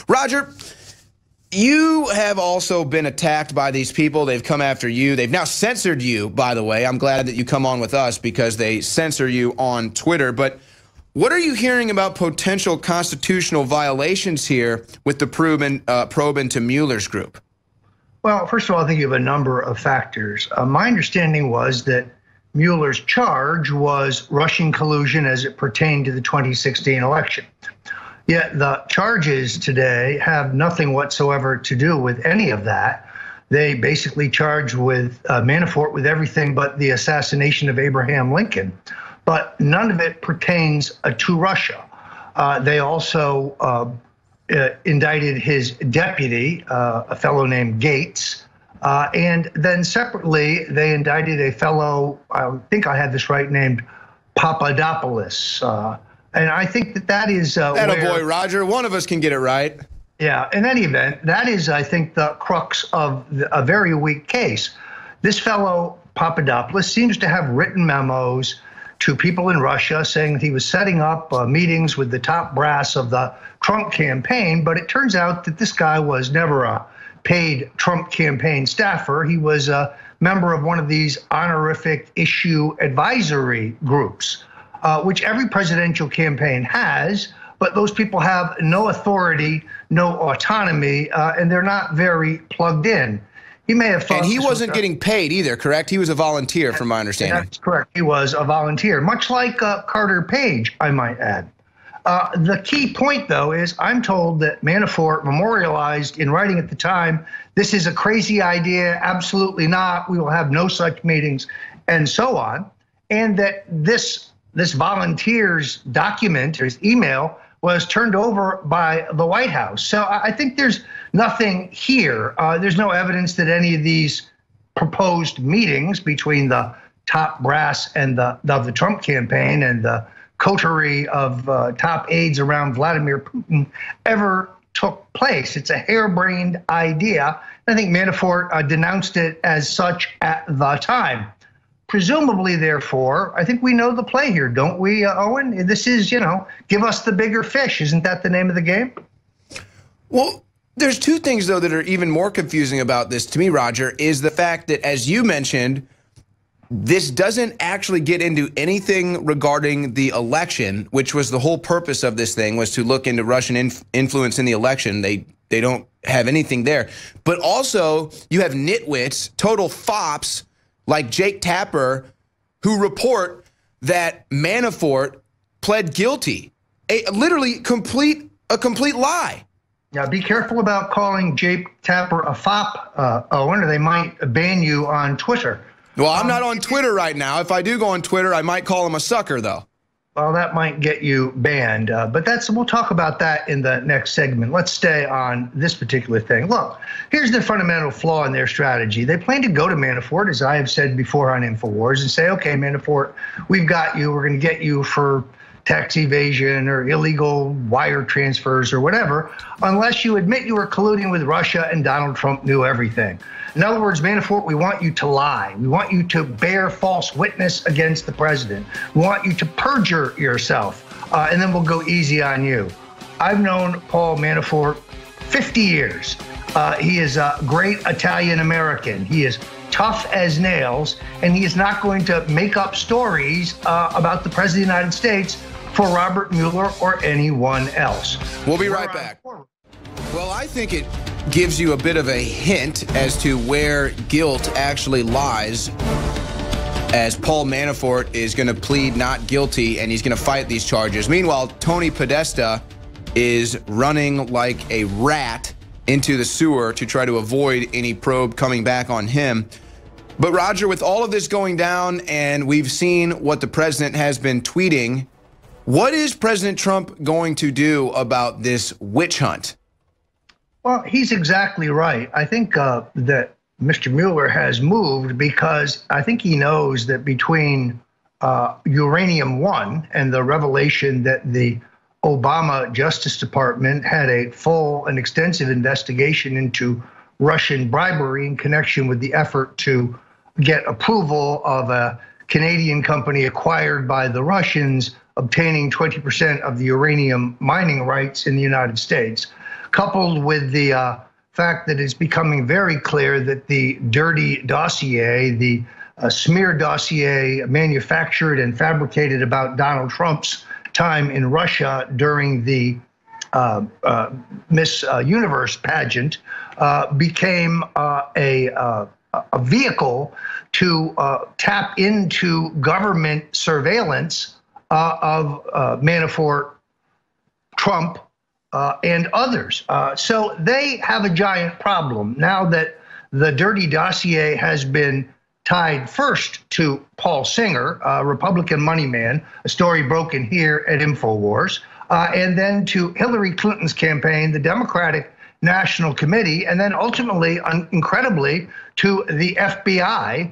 Roger, you have also been attacked by these people. They've come after you. They've now censored you, by the way. I'm glad that you come on with us because they censor you on Twitter. But what are you hearing about potential constitutional violations here with the probe into Mueller's group? Well, first of all, I think you have a number of factors. My understanding was that Mueller's charge was Russian collusion as it pertained to the 2016 election. Yet the charges today have nothing whatsoever to do with any of that. They basically charge with Manafort with everything but the assassination of Abraham Lincoln. But none of it pertains to Russia. They also indicted his deputy, a fellow named Gates. And then separately, they indicted a fellow, I think I had this right, named Papadopoulos. And I think that that is boy, Roger. One of us can get it right. Yeah, in any event, that is, I think, the crux of a very weak case. This fellow, Papadopoulos, seems to have written memos to people in Russia saying that he was setting up meetings with the top brass of the Trump campaign, but it turns out that this guy was never a paid Trump campaign staffer. He was a member of one of these honorific issue advisory groups, which every presidential campaign has, but those people have no authority, no autonomy, and they're not very plugged in. He may have thought. And he wasn't getting paid either, correct? He was a volunteer, from my understanding. That's correct. He was a volunteer, much like Carter Page, I might add. The key point, though, is I'm told that Manafort memorialized in writing at the time, this is a crazy idea, absolutely not, we will have no such meetings, and so on, and that this volunteer's document or his email was turned over by the White House. So I think there's nothing here. There's no evidence that any of these proposed meetings between the top brass and the Trump campaign and the coterie of top aides around Vladimir Putin ever took place. It's a harebrained idea. I think Manafort denounced it as such at the time. Presumably, therefore, I think we know the play here, don't we, Owen? This is, give us the bigger fish. Isn't that the name of the game? Well, there's two things, though, that are even more confusing about this to me, Roger, is the fact that, as you mentioned, this doesn't actually get into anything regarding the election, which was the whole purpose of this thing, was to look into Russian influence in the election. They don't have anything there. But also, you have nitwits, total fops, like Jake Tapper, who report that Manafort pled guilty. Literally a complete lie. Yeah, be careful about calling Jake Tapper a fop, Owen, or they might ban you on Twitter. Well, I'm not on Twitter right now. If I do go on Twitter, I might call him a sucker, though. Well, that might get you banned, but we'll talk about that in the next segment. Let's stay on this particular thing. Look, here's the fundamental flaw in their strategy. They plan to go to Manafort, as I have said before on InfoWars, and say, okay, Manafort, we've got you. We're going to get you for tax evasion or illegal wire transfers or whatever, unless you admit you were colluding with Russia and Donald Trump knew everything. In other words, Manafort, we want you to lie. We want you to bear false witness against the president. We want you to perjure yourself, and then we'll go easy on you. I've known Paul Manafort 50 years. He is a great Italian American. He is tough as nails, and he is not going to make up stories about the president of the United States for Robert Mueller or anyone else. We'll be right back. Well, I think it gives you a bit of a hint as to where guilt actually lies, as Paul Manafort is going to plead not guilty and he's going to fight these charges. Meanwhile, Tony Podesta is running like a rat into the sewer to try to avoid any probe coming back on him. But Roger, with all of this going down and we've seen what the president has been tweeting, what is President Trump going to do about this witch hunt? Well, he's exactly right. I think that Mr. Mueller has moved because I think he knows that between Uranium One and the revelation that the Obama Justice Department had a full and extensive investigation into Russian bribery in connection with the effort to get approval of a Canadian company acquired by the Russians, obtaining 20% of the uranium mining rights in the United States. coupled with the fact that it's becoming very clear that the dirty dossier, the smear dossier manufactured and fabricated about Donald Trump's time in Russia during the Miss Universe pageant, became a vehicle to tap into government surveillance of Manafort, Trump, and others. So they have a giant problem now that the dirty dossier has been tied first to Paul Singer, a Republican money man, a story broken here at InfoWars, and then to Hillary Clinton's campaign, the Democratic National Committee, and then ultimately, incredibly, to the FBI,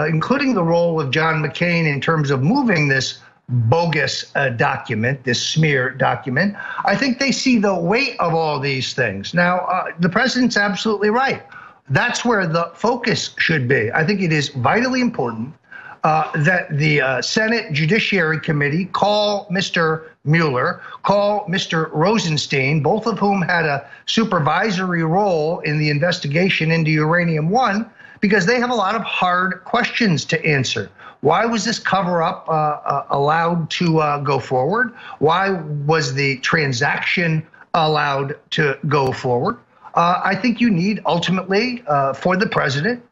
including the role of John McCain in terms of moving this bogus document, this smear document. I think they see the weight of all these things. Now, the president's absolutely right. That's where the focus should be. I think it is vitally important that the Senate Judiciary Committee call Mr. Mueller, call Mr. Rosenstein, both of whom had a supervisory role in the investigation into Uranium One, because they have a lot of hard questions to answer. Why was this cover-up allowed to go forward? Why was the transaction allowed to go forward? I think you need ultimately for the president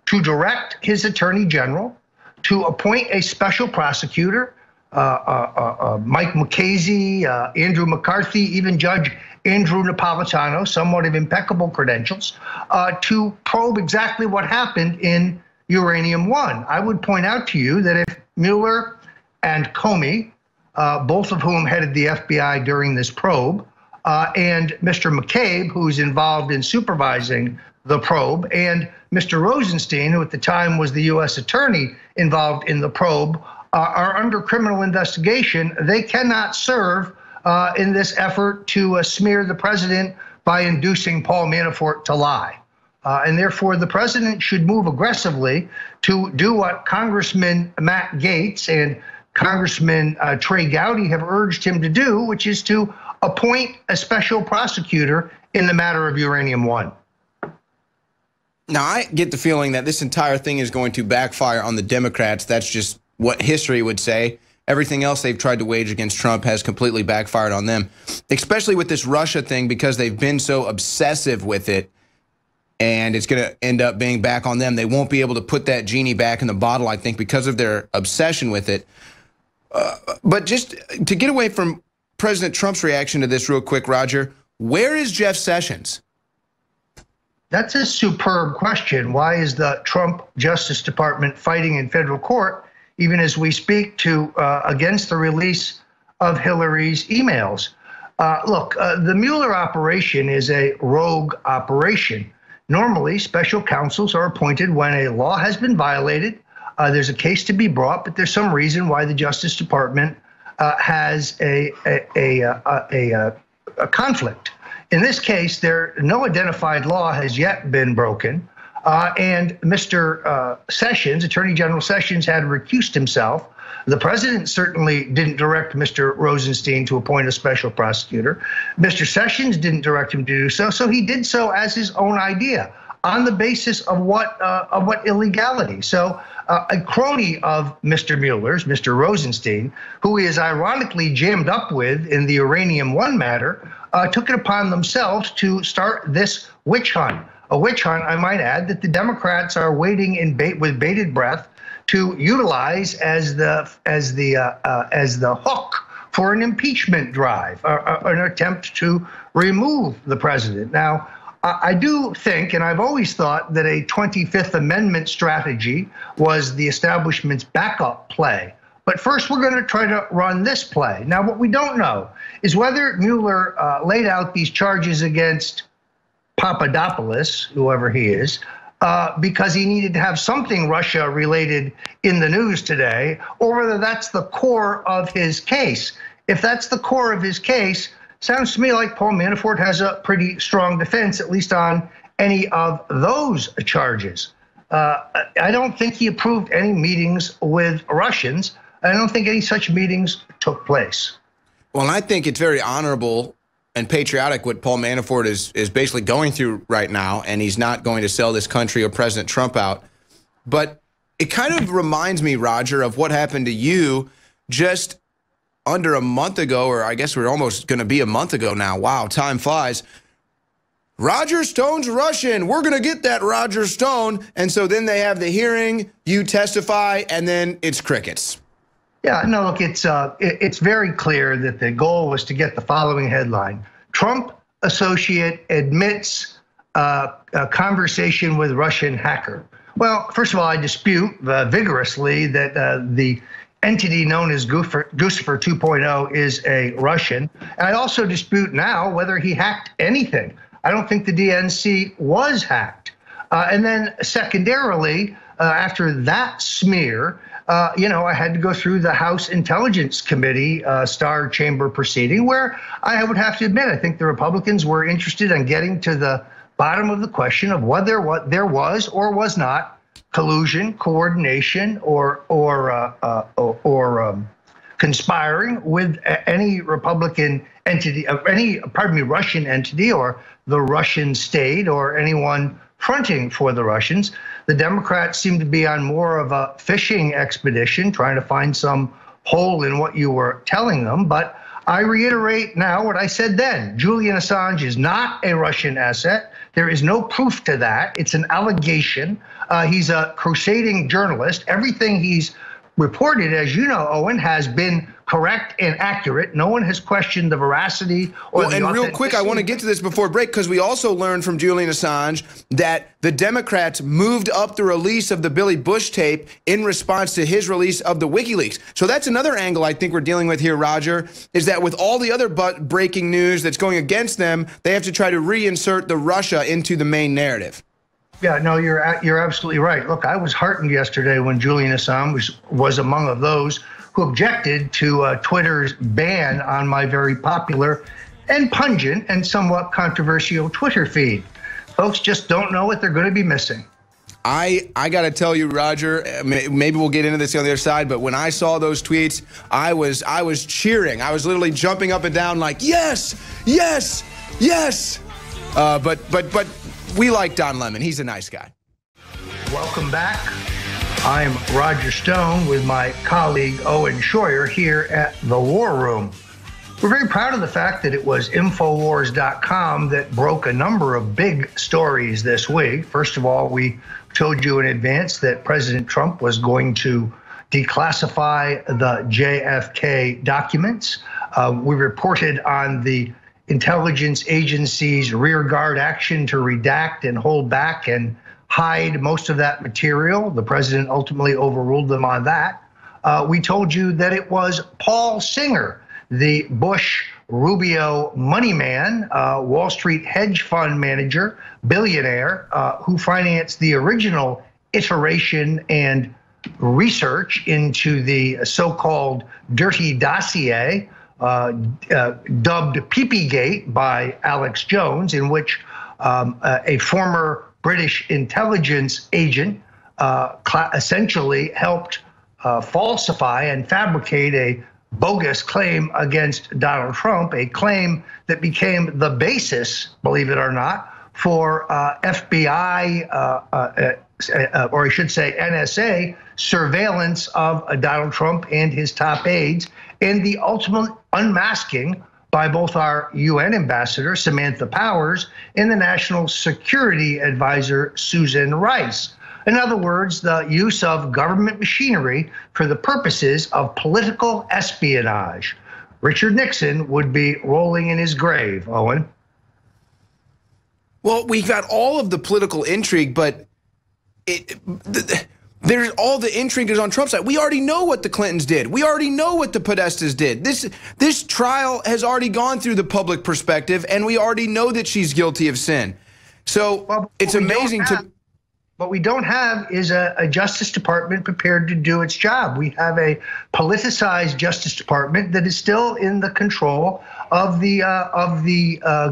to direct his attorney general to appoint a special prosecutor, Mike Mukasey, Andrew McCarthy, even Judge Andrew Napolitano, somewhat of impeccable credentials, to probe exactly what happened in Uranium One. I would point out to you that if Mueller and Comey, both of whom headed the FBI during this probe, and Mr. McCabe, who's involved in supervising the probe, and Mr. Rosenstein, who at the time was the US attorney involved in the probe, are under criminal investigation, they cannot serve in this effort to smear the president by inducing Paul Manafort to lie. And therefore, the president should move aggressively to do what Congressman Matt Gaetz and Congressman Trey Gowdy have urged him to do, which is to appoint a special prosecutor in the matter of Uranium One. Now, I get the feeling that this entire thing is going to backfire on the Democrats. That's just what history would say. Everything else they've tried to wage against Trump has completely backfired on them, especially with this Russia thing, because they've been so obsessive with it, and it's going to end up being back on them. They won't be able to put that genie back in the bottle, I think, because of their obsession with it. But just to get away from President Trump's reaction to this real quick, Roger, where is Jeff Sessions? That's a superb question. Why is the Trump Justice Department fighting in federal court, even as we speak, to against the release of Hillary's emails? Look, the Mueller operation is a rogue operation. Normally, special counsels are appointed when a law has been violated. There's a case to be brought, but there's some reason why the Justice Department has a conflict. In this case, no identified law has yet been broken, and Mr. Sessions, Attorney General Sessions, had recused himself. The president certainly didn't direct Mr. Rosenstein to appoint a special prosecutor. Mr. Sessions didn't direct him to do so, so he did so as his own idea on the basis of what illegality. So a crony of Mr. Mueller's, Mr. Rosenstein, who he is ironically jammed up with in the Uranium One matter, took it upon themselves to start this witch hunt. A witch hunt, I might add, that the Democrats are waiting with bated breath to utilize as the hook for an impeachment drive, an attempt to remove the president. Now, I do think, and I've always thought, that a 25th Amendment strategy was the establishment's backup play. But first, we're going to try to run this play. Now, what we don't know is whether Mueller laid out these charges against Papadopoulos, whoever he is, because he needed to have something Russia-related in the news today, or whether that's the core of his case. If that's the core of his case, sounds to me like Paul Manafort has a pretty strong defense, at least on any of those charges. I don't think he approved any meetings with Russians. I don't think any such meetings took place. Well, I think it's very honorable and patriotic what Paul Manafort is basically going through right now, and he's not going to sell this country or President Trump out. But it kind of reminds me, Roger, of what happened to you just under a month ago, or I guess we're almost going to be a month ago now. Wow, time flies. Roger Stone's Russian. We're going to get that Roger Stone. And so then they have the hearing, you testify, and then it's crickets. Yeah, no, look, it's very clear that the goal was to get the following headline: Trump associate admits a conversation with Russian hacker. Well, first of all, I dispute vigorously that the entity known as Guccifer 2.0 is a Russian. And I also dispute now whether he hacked anything. I don't think the DNC was hacked. And then secondarily, after that smear, I had to go through the House Intelligence Committee Star Chamber proceeding, where I would have to admit, I think the Republicans were interested in getting to the bottom of the question of whether there was or was not collusion, coordination, or conspiring with any Republican entity, Russian entity, or the Russian state, or anyone fronting for the Russians. The Democrats seem to be on more of a fishing expedition, trying to find some hole in what you were telling them. But I reiterate now what I said then. Julian Assange is not a Russian asset. There is no proof to that. It's an allegation. He's a crusading journalist. Everything he's reported, as you know, Owen, has been correct and accurate. No one has questioned the veracity or the and real quick, I want to get to this before break, because we also learned from Julian Assange that the Democrats moved up the release of the Billy Bush tape in response to his release of the WikiLeaks. So that's another angle I think we're dealing with here, Roger, is that with all the other breaking news that's going against them, they have to try to reinsert the Russia into the main narrative. Yeah, no, you're absolutely right. Look, I was heartened yesterday when Julian Assange was among of those who objected to Twitter's ban on my very popular and pungent and somewhat controversial Twitter feed. Folks just don't know what they're going to be missing. I got to tell you, Roger, maybe we'll get into this on the other side, but when I saw those tweets, I was cheering. I was literally jumping up and down like, yes, yes, yes. But we like Don Lemon. He's a nice guy. Welcome back. I'm Roger Stone with my colleague Owen Schroyer here at the War Room. We're very proud of the fact that it was Infowars.com that broke a number of big stories this week. First of all, we told you in advance that President Trump was going to declassify the JFK documents. We reported on the intelligence agency's rearguard action to redact and hold back and hide most of that material. The president ultimately overruled them on that. We told you that it was Paul Singer, the Bush-Rubio money man, Wall Street hedge fund manager, billionaire, who financed the original iteration and research into the so-called dirty dossier, dubbed PP-gate by Alex Jones, in which a former British intelligence agent essentially helped falsify and fabricate a bogus claim against Donald Trump, a claim that became the basis, believe it or not, for FBI, or I should say NSA, surveillance of Donald Trump and his top aides, and the ultimate unmasking by both our UN ambassador, Samantha Powers, and the National Security Advisor, Susan Rice. In other words, the use of government machinery for the purposes of political espionage. Richard Nixon would be rolling in his grave, Owen. Well, we've got all of the political intrigue, but there's all the intrigue is on Trump's side. We already know what the Clintons did. We already know what the Podestas did. This trial has already gone through the public perspective, and we already know that she's guilty of sin. So it's amazing to... What we don't have is a Justice Department prepared to do its job. We have a politicized Justice Department that is still in the control of the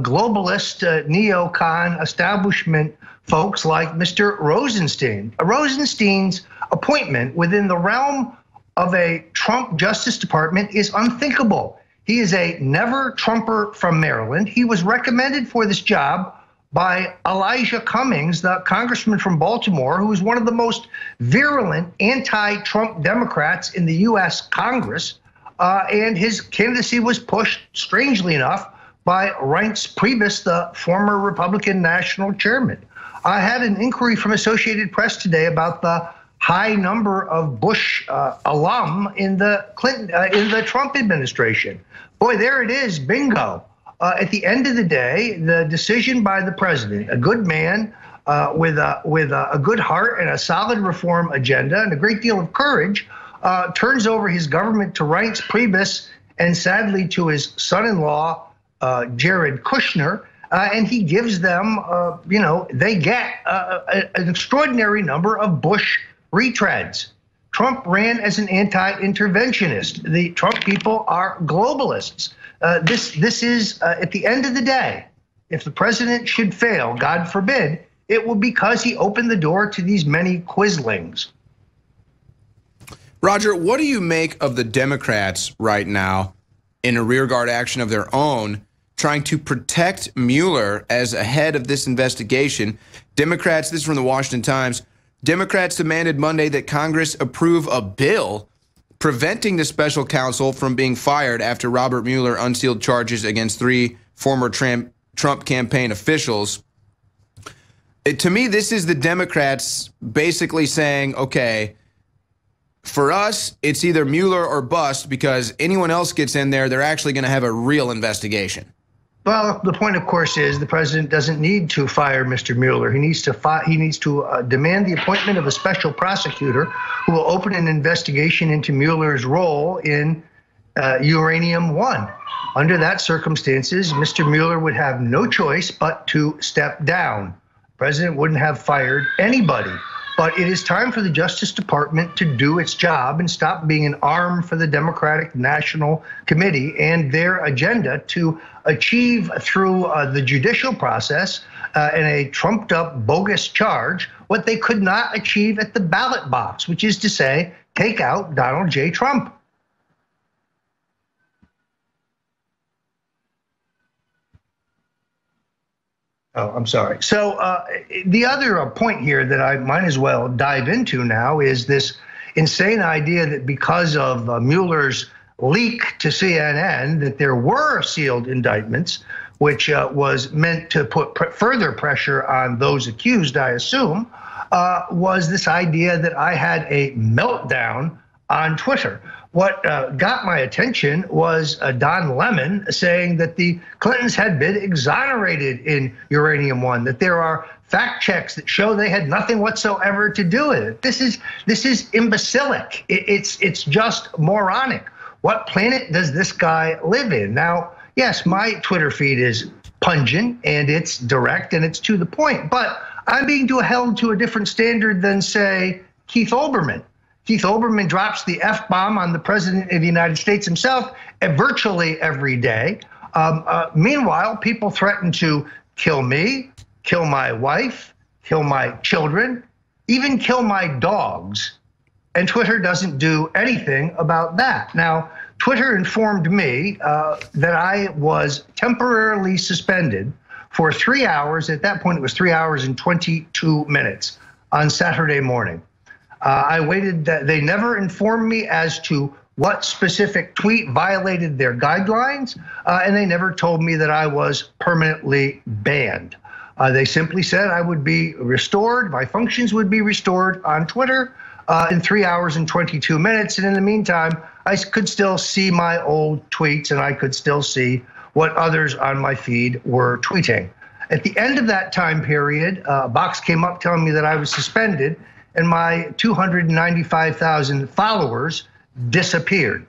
globalist neocon establishment folks like Mr. Rosenstein. Rosenstein's appointment within the realm of a Trump Justice Department is unthinkable. He is a never-Trumper from Maryland. He was recommended for this job by Elijah Cummings, the congressman from Baltimore, who is one of the most virulent anti-Trump Democrats in the U.S. Congress. And his candidacy was pushed, strangely enough, by Reince Priebus, the former Republican national chairman. I had an inquiry from Associated Press today about the high number of Bush alum in the Trump administration. Boy, there it is, bingo. At the end of the day, the decision by the president, a good man with a good heart and a solid reform agenda and a great deal of courage, turns over his government to Reince Priebus and sadly to his son-in-law, Jared Kushner, and he gives them, they get an extraordinary number of Bush retreads. Trump ran as an anti-interventionist. The Trump people are globalists. This is, at the end of the day, if the president should fail, God forbid, it will be because he opened the door to these many Quislings. Roger, what do you make of the Democrats right now in a rearguard action of their own, trying to protect Mueller as a head of this investigation? Democrats, this is from the Washington Times, Democrats demanded Monday that Congress approve a bill preventing the special counsel from being fired after Robert Mueller unsealed charges against 3 former Trump campaign officials. To me, this is the Democrats basically saying, okay, for us, it's either Mueller or bust, because anyone else gets in there, they're actually going to have a real investigation. Well, the point, of course, is the president doesn't need to fire Mr. Mueller. He needs to demand the appointment of a special prosecutor who will open an investigation into Mueller's role in Uranium One. Under that circumstances, Mr. Mueller would have no choice but to step down. The president wouldn't have fired anybody. But it is time for the Justice Department to do its job and stop being an arm for the Democratic National Committee and their agenda to achieve through the judicial process and a trumped up bogus charge what they could not achieve at the ballot box, which is to say, take out Donald J. Trump. Oh, I'm sorry. So the other point here that I might as well dive into now is this insane idea that because of Mueller's leak to CNN that there were sealed indictments, which was meant to put further pressure on those accused, I assume, was this idea that I had a meltdown on Twitter. What got my attention was Don Lemon saying that the Clintons had been exonerated in Uranium One, that there are fact checks that show they had nothing whatsoever to do with it. This is imbecilic. It's just moronic. What planet does this guy live in? Now, yes, my Twitter feed is pungent and it's direct and it's to the point, but I'm being held to a different standard than, say, Keith Olbermann. Keith Olbermann drops the F-bomb on the president of the United States himself virtually every day. Meanwhile, people threaten to kill me, kill my wife, kill my children, even kill my dogs. And Twitter doesn't do anything about that. Now, Twitter informed me that I was temporarily suspended for 3 hours. At that point, it was 3 hours and 22 minutes on Saturday morning. I waited. They never informed me as to what specific tweet violated their guidelines, and they never told me that I was permanently banned. They simply said I would be restored, my functions would be restored on Twitter in 3 hours and 22 minutes. And in the meantime, I could still see my old tweets and I could still see what others on my feed were tweeting. At the end of that time period, a box came up telling me that I was suspended and my 295,000 followers disappeared.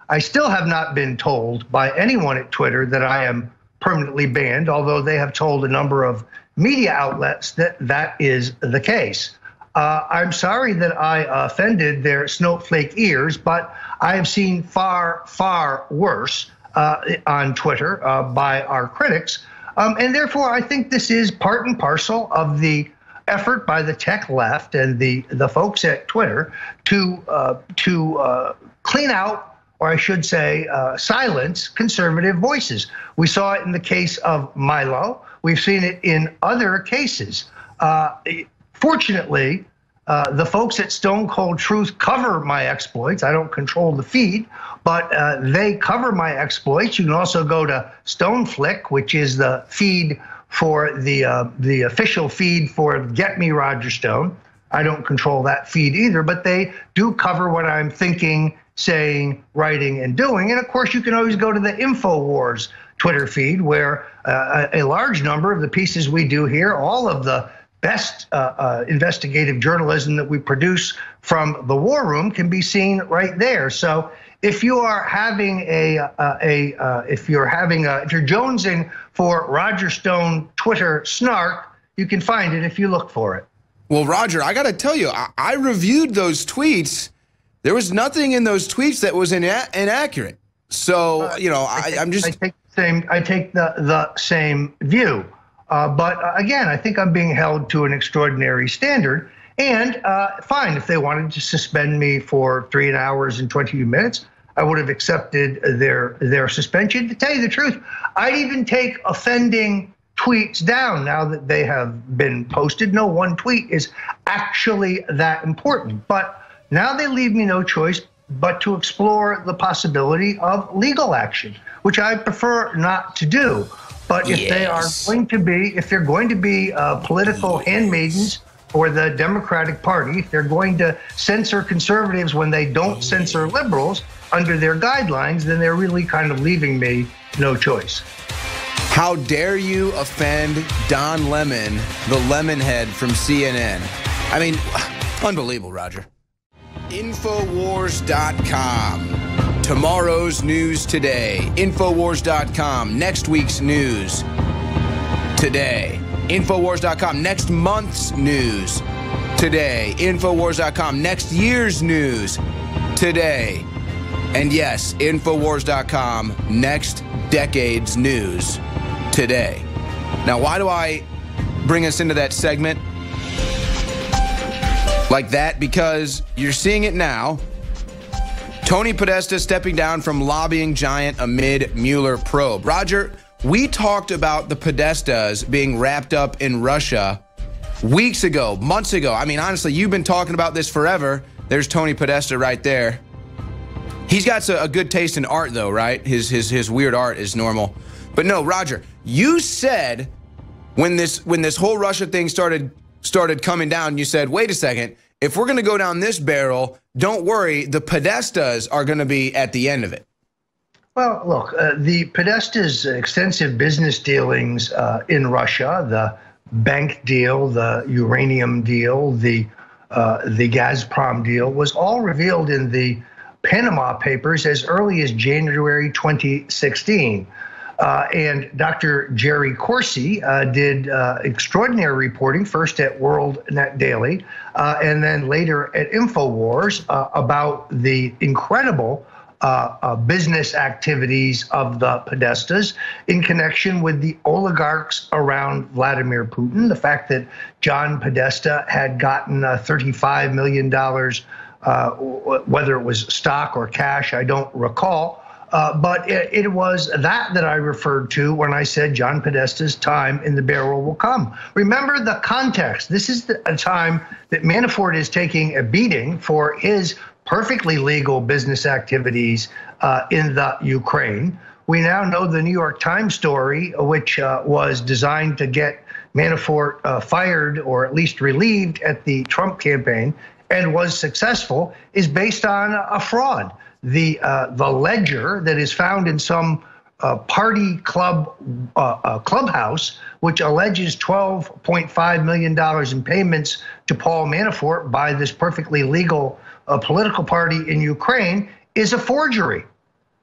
I still have not been told by anyone at Twitter that I am permanently banned, although they have told a number of media outlets that that is the case. I'm sorry that I offended their snowflake ears, but I have seen far, far worse on Twitter by our critics. And therefore, I think this is part and parcel of the effort by the tech left and the folks at Twitter to clean out or I should say silence conservative voices. We saw it in the case of Milo. We've seen it in other cases. Fortunately, the folks at Stone Cold Truth cover my exploits. I don't control the feed, but they cover my exploits. You can also go to Stoneflick, which is the feed for the official feed for Get Me Roger Stone. I don't control that feed either, but they do cover what I'm thinking, saying, writing, and doing. And of course, you can always go to the InfoWars Twitter feed, where a large number of the pieces we do here, all of the best investigative journalism that we produce from the War Room, can be seen right there. So if you are having if you're jonesing for Roger Stone Twitter snark, you can find it if you look for it. Well, Roger, I got to tell you, I reviewed those tweets. There was nothing in those tweets that was inaccurate. So, you know, I'm just... I take the same view. But again, I think I'm being held to an extraordinary standard. And fine, if they wanted to suspend me for 3 hours and 20 minutes, I would have accepted their suspension. To tell you the truth, I'd even take offending tweets down now that they have been posted. No one tweet is actually that important. But now they leave me no choice but to explore the possibility of legal action, which I prefer not to do. But if they are going to be, if they're going to be political handmaidens for the Democratic Party, if they're going to censor conservatives when they don't censor liberals under their guidelines, then they're really kind of leaving me no choice. How dare you offend Don Lemon, the Lemonhead from CNN? I mean, unbelievable, Roger. Infowars.com. Tomorrow's news today. Infowars.com. Next week's news today. Infowars.com. Next month's news today. Infowars.com. Next year's news today. And yes, Infowars.com. Next decade's news today. Now, why do I bring us into that segment like that? Because you're seeing it now. Tony Podesta stepping down from lobbying giant amid Mueller probe. Roger, we talked about the Podestas being wrapped up in Russia weeks ago, months ago. I mean, honestly, you've been talking about this forever. There's Tony Podesta right there. He's got a good taste in art, though, right? His weird art is normal. But no, Roger, you said when this whole Russia thing started coming down, you said, wait a second, if we're going to go down this barrel, don't worry, the Podestas are going to be at the end of it. Well, look, the Podesta's extensive business dealings in Russia, the bank deal, the uranium deal, the Gazprom deal, was all revealed in the Panama Papers as early as January 2016. And Dr. Jerry Corsi did extraordinary reporting, first at World Net Daily, and then later at InfoWars about the incredible business activities of the Podestas in connection with the oligarchs around Vladimir Putin. The fact that John Podesta had gotten $35 million, whether it was stock or cash, I don't recall. But it was that I referred to when I said John Podesta's time in the barrel will come. Remember the context. This is a time that Manafort is taking a beating for his perfectly legal business activities in the Ukraine. We now know the New York Times story, which was designed to get Manafort fired or at least relieved at the Trump campaign and was successful, is based on a fraud. The ledger that is found in some party club clubhouse, which alleges $12.5 million in payments to Paul Manafort by this perfectly legal political party in Ukraine, is a forgery.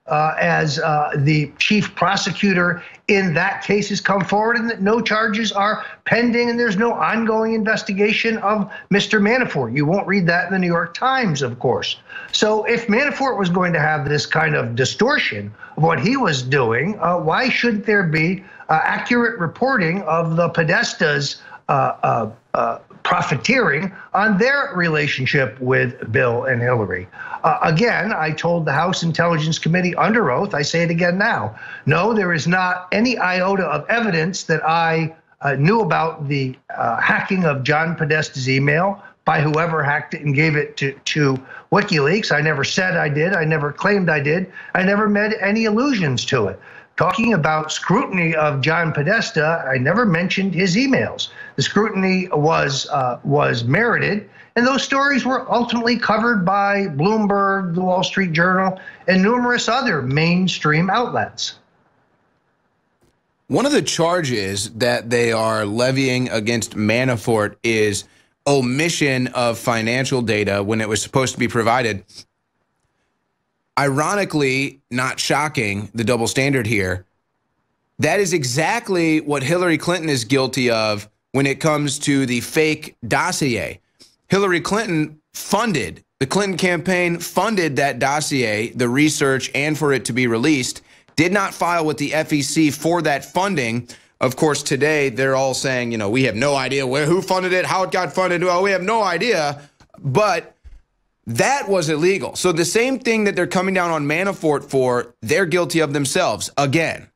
As the chief prosecutor in that case has come forward, and that no charges are pending and there's no ongoing investigation of Mr. Manafort. You won't read that in the New York Times, of course. So if Manafort was going to have this kind of distortion of what he was doing, why shouldn't there be accurate reporting of the Podestas profiteering on their relationship with Bill and Hillary. Again, I told the House Intelligence Committee under oath, I say it again now, no, there is not any iota of evidence that I knew about the hacking of John Podesta's email by whoever hacked it and gave it to WikiLeaks. I never said I did. I never claimed I did. I never made any allusions to it. Talking about scrutiny of John Podesta, I never mentioned his emails. The scrutiny was merited, and those stories were ultimately covered by Bloomberg, the Wall Street Journal, and numerous other mainstream outlets. One of the charges that they are levying against Manafort is omission of financial data when it was supposed to be provided. Ironically, not shocking, the double standard here, that is exactly what Hillary Clinton is guilty of when it comes to the fake dossier. Hillary Clinton funded, the Clinton campaign funded that dossier, the research, and for it to be released, did not file with the FEC for that funding. Of course, today they're all saying, you know, we have no idea who funded it, how it got funded. Well, we have no idea, but that was illegal. So the same thing that they're coming down on Manafort for, they're guilty of themselves again.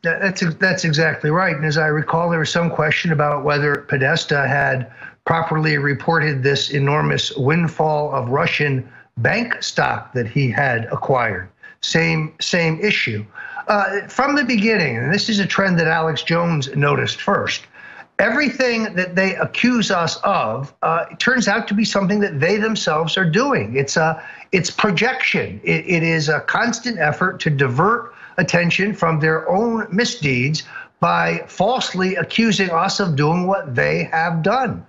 That's exactly right. And as I recall, there was some question about whether Podesta had properly reported this enormous windfall of Russian bank stock that he had acquired. Same issue. From the beginning, and this is a trend that Alex Jones noticed first, everything that they accuse us of it turns out to be something that they themselves are doing. It's projection. It is a constant effort to divert attention from their own misdeeds by falsely accusing us of doing what they have done.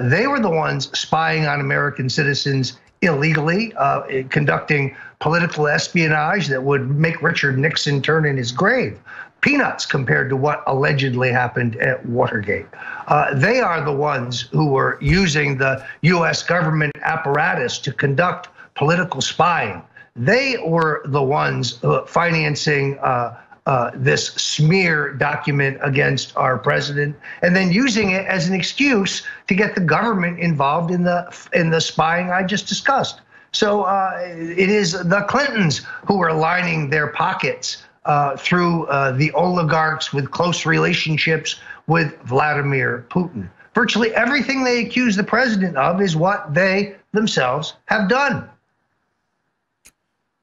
They were the ones spying on American citizens illegally, conducting political espionage that would make Richard Nixon turn in his grave. Peanuts compared to what allegedly happened at Watergate. They are the ones who were using the US government apparatus to conduct political spying. They were the ones financing this smear document against our president, and then using it as an excuse to get the government involved in the spying I just discussed. So it is the Clintons who are lining their pockets through the oligarchs with close relationships with Vladimir Putin. Virtually everything they accuse the president of is what they themselves have done.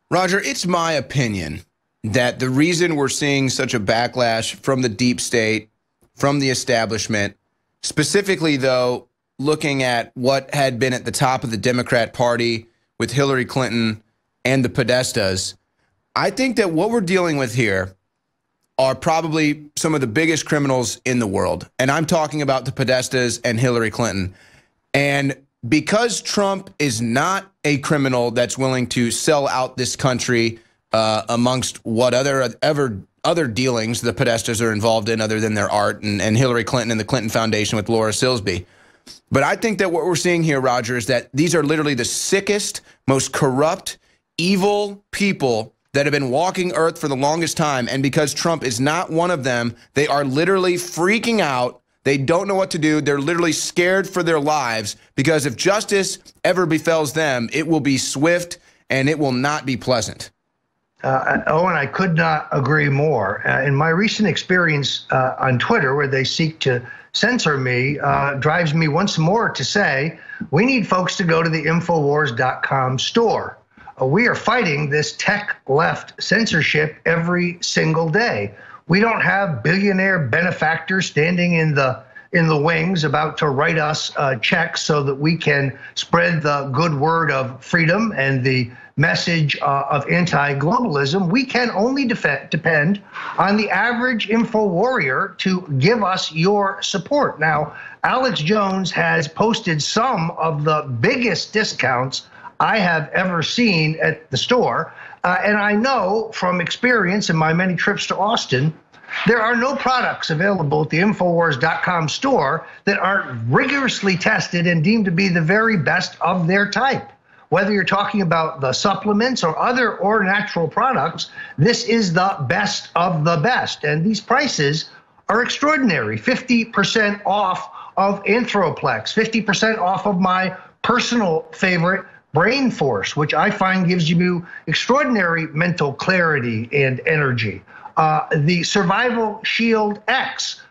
Roger, it's my opinion that the reason we're seeing such a backlash from the deep state, from the establishment, specifically, though, looking at what had been at the top of the Democrat Party with Hillary Clinton and the Podestas, I think that what we're dealing with here are probably some of the biggest criminals in the world. And I'm talking about the Podestas and Hillary Clinton. And because Trump is not a criminal that's willing to sell out this country amongst what other dealings the Podestas are involved in other than their art, and Hillary Clinton and the Clinton Foundation with Laura Silsby. But I think that what we're seeing here, Roger, is that these are literally the sickest, most corrupt, evil people that have been walking Earth for the longest time. And because Trump is not one of them, they are literally freaking out. They don't know what to do. They're literally scared for their lives, because if justice ever befalls them, it will be swift and it will not be pleasant. Owen, I could not agree more. In my recent experience on Twitter, where they seek to censor me, drives me once more to say, we need folks to go to the Infowars.com store. We are fighting this tech left censorship every single day. We don't have billionaire benefactors standing in the wings about to write us checks so that we can spread the good word of freedom and the message of anti-globalism. We can only depend on the average info warrior to give us your support. Now, Alex Jones has posted some of the biggest discounts I have ever seen at the store. And I know from experience in my many trips to Austin, there are no products available at the Infowars.com store that aren't rigorously tested and deemed to be the very best of their type. Whether you're talking about the supplements or other or natural products, this is the best of the best. And these prices are extraordinary. 50% off of Anthroplex, 50% off of my personal favorite, Brain Force, which I find gives you extraordinary mental clarity and energy. The Survival Shield X,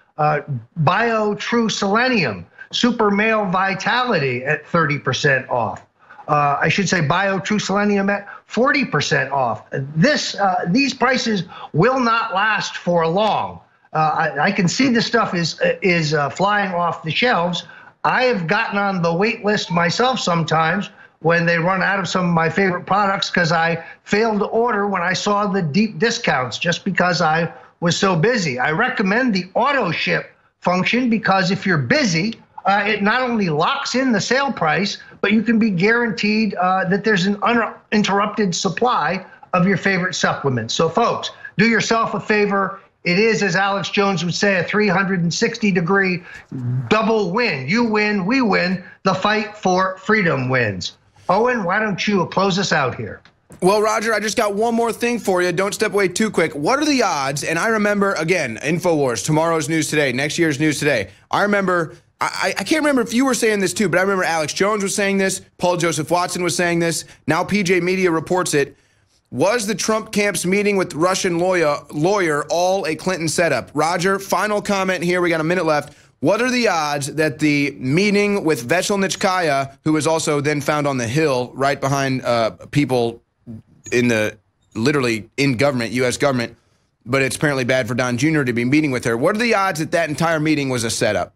Bio True Selenium, Super Male Vitality at 30% off. I should say Bio True Selenium at 40% off. These prices will not last for long. I can see this stuff is flying off the shelves. I have gotten on the wait list myself sometimes when they run out of some of my favorite products because I failed to order when I saw the deep discounts just because I was so busy. I recommend the auto ship function because if you're busy, it not only locks in the sale price, but you can be guaranteed that there's an uninterrupted supply of your favorite supplements. So folks, do yourself a favor. It is, as Alex Jones would say, a 360-degree double win. You win, we win. The fight for freedom wins. Owen, why don't you close us out here? Well, Roger, I just got one more thing for you. Don't step away too quick. What are the odds? And I remember, again, InfoWars, tomorrow's news today, next year's news today. I remember, I can't remember if you were saying this too, but I remember Alex Jones was saying this, Paul Joseph Watson was saying this, now PJ Media reports it. Was the Trump camp's meeting with Russian lawyer all a Clinton setup? Roger, final comment here. We got a minute left. What are the odds that the meeting with Veselnitskaya, who was also then found on the Hill right behind people in the literally in government, U.S. government, but it's apparently bad for Don Jr. to be meeting with her. What are the odds that that entire meeting was a setup?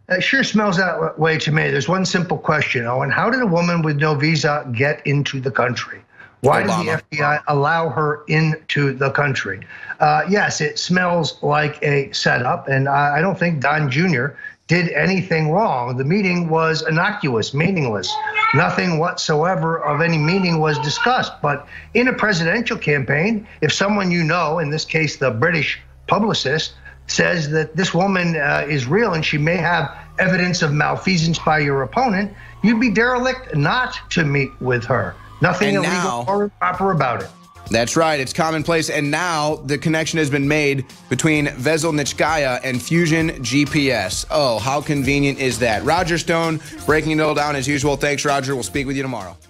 It sure smells that way to me. There's one simple question, Owen. How did a woman with no visa get into the country? Why did the FBI allow her into the country? Yes, it smells like a setup, and I don't think Don Jr. did anything wrong. The meeting was innocuous, meaningless. Nothing whatsoever of any meaning was discussed. But in a presidential campaign, if someone you know, in this case the British publicist, says that this woman is real and she may have evidence of malfeasance by your opponent, you'd be derelict not to meet with her. Nothing illegal or improper about it. That's right. It's commonplace. And now the connection has been made between Veselnitskaya and Fusion GPS. Oh, how convenient is that? Roger Stone breaking it all down as usual. Thanks, Roger. We'll speak with you tomorrow.